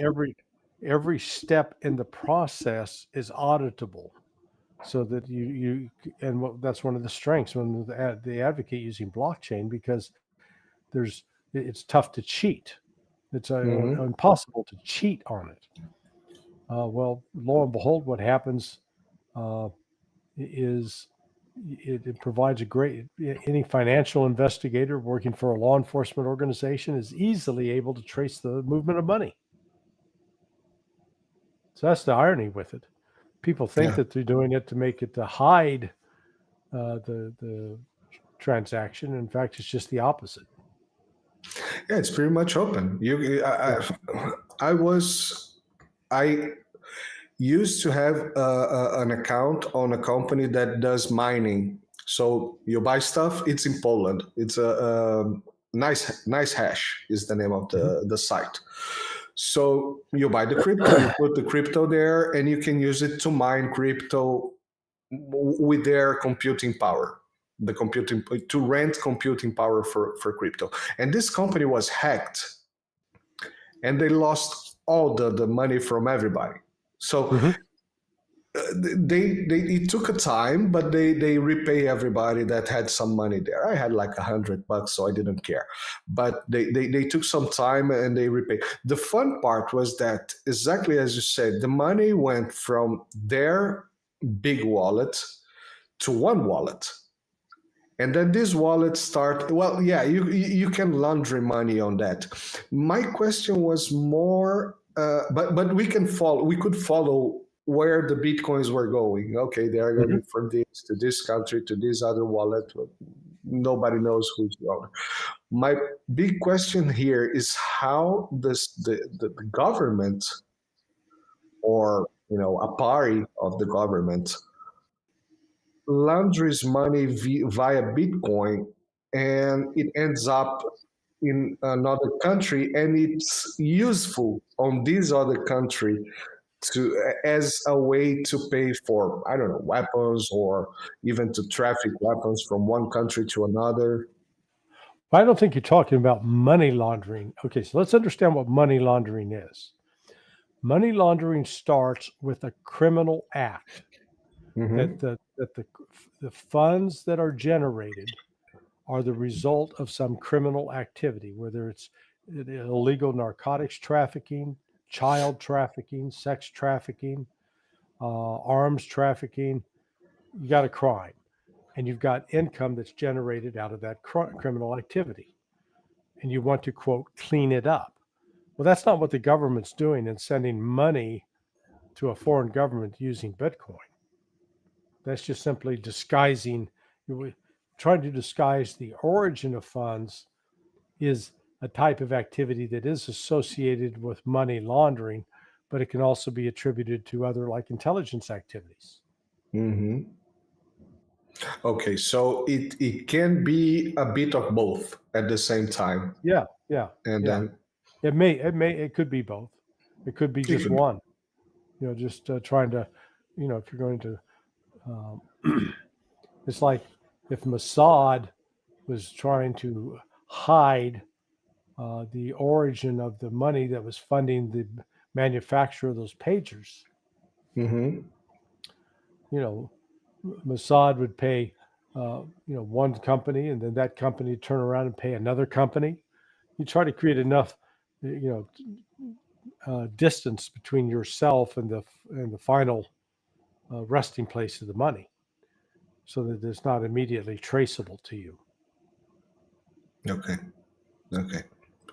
Every step in the process is auditable, so that that's one of the strengths when they advocate using blockchain, because it's tough to cheat. It's impossible to cheat on it. Well, lo and behold, what happens is it provides any financial investigator working for a law enforcement organization is easily able to trace the movement of money. So that's the irony with it. People think that they're doing it to hide the transaction. In fact, it's just the opposite. Yeah, it's pretty much open. I used to have an account on a company that does mining. So you buy stuff, it's in Poland. It's a nice hash is the name of the site. So you buy the crypto, you put the crypto there, and you can use it to mine crypto with their computing power, to rent computing power for crypto. And this company was hacked, and they lost all the money from everybody. So it took a time, but they repay everybody that had some money there. I had like $100, so I didn't care. But they took some time and they repay. The fun part was that, exactly as you said, the money went from their big wallet to one wallet. And then this wallet you can launder money on that. My question was more, but we could follow where the Bitcoins were going. Okay, they are going from this to this country to this other wallet. Nobody knows who's the owner. My big question here is, how does the government, or a party of the government, launders money via Bitcoin and it ends up in another country, and it's useful on this other country as a way to pay for, I don't know, weapons, or even to traffic weapons from one country to another. I don't think you're talking about money laundering. Okay, so let's understand what money laundering is. Money laundering starts with a criminal act. Mhm. That the funds that are generated are the result of some criminal activity, whether it's illegal narcotics trafficking, child trafficking, sex trafficking, arms trafficking. You got a crime, and you've got income that's generated out of that criminal activity, and you want to, quote, clean it up. Well, that's not what the government's doing in sending money to a foreign government using Bitcoin. That's just simply disguising, trying to disguise the origin of funds is a type of activity that is associated with money laundering, but it can also be attributed to other, like, intelligence activities. Mm-hmm. Okay, so it can be a bit of both at the same time, Yeah. and then It could be both. It could be it just could be. one. Just trying to, if you're going to, it's like if Mossad was trying to hide the origin of the money that was funding the manufacture of those pagers. Mm-hmm. Mossad would pay, one company, and then that company would turn around and pay another company. You try to create enough, distance between yourself and the final resting place of the money, so that it's not immediately traceable to you. Okay.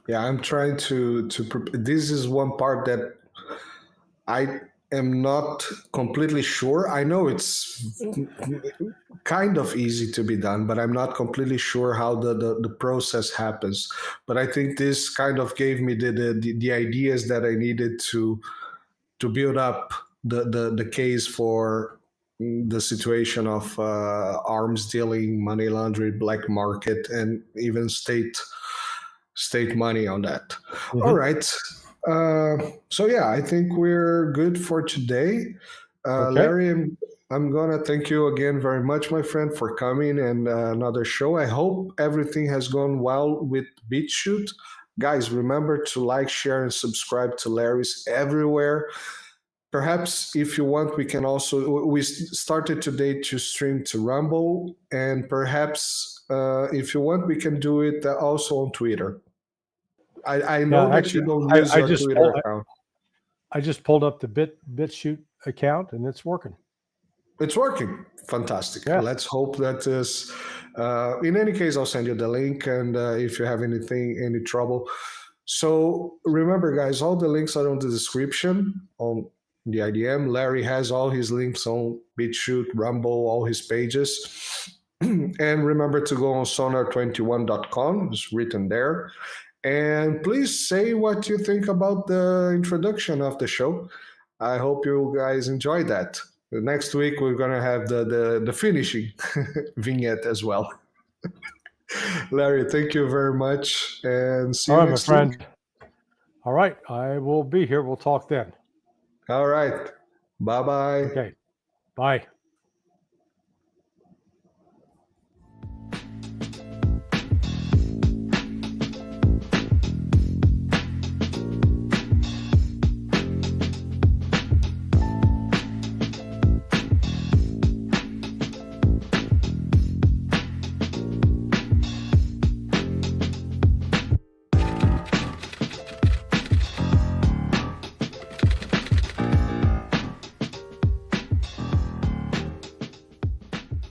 Yeah, I'm trying to. This is one part that I am not completely sure. I know it's kind of easy to be done, but I'm not completely sure how the process happens. But I think this kind of gave me the ideas that I needed to build up the case for the situation of arms dealing, money laundering, black market, and even state money on that. Mhm. All right. So yeah, I think we're good for today. Okay. Larry, I'm gonna thank you again very much, my friend, for coming and another show. I hope everything has gone well with BitChute. Guys, remember to like, share, and subscribe to Larry's everywhere. Perhaps if you want, we can also, we started today to stream to Rumble, and perhaps if you want, we can do it also on Twitter. I know that actually, you don't use your Twitter account. I just pulled up the BitChute account, and it's working. It's working. Fantastic. Yeah. Let's hope that is. In any case, I'll send you the link, and if you have any trouble. So remember, guys, all the links are on the description on the IDM. Larry has all his links on BitChute, Rumble, all his pages. And remember to go on sonar21.com. It's written there. And please say what you think about the introduction of the show. I hope you guys enjoyed that. Next week, we're going to have the finishing vignette as well. Larry, thank you very much, and see you next my friend. week. All right, I will be here. We'll talk then. All right. Bye-bye. Okay. Bye.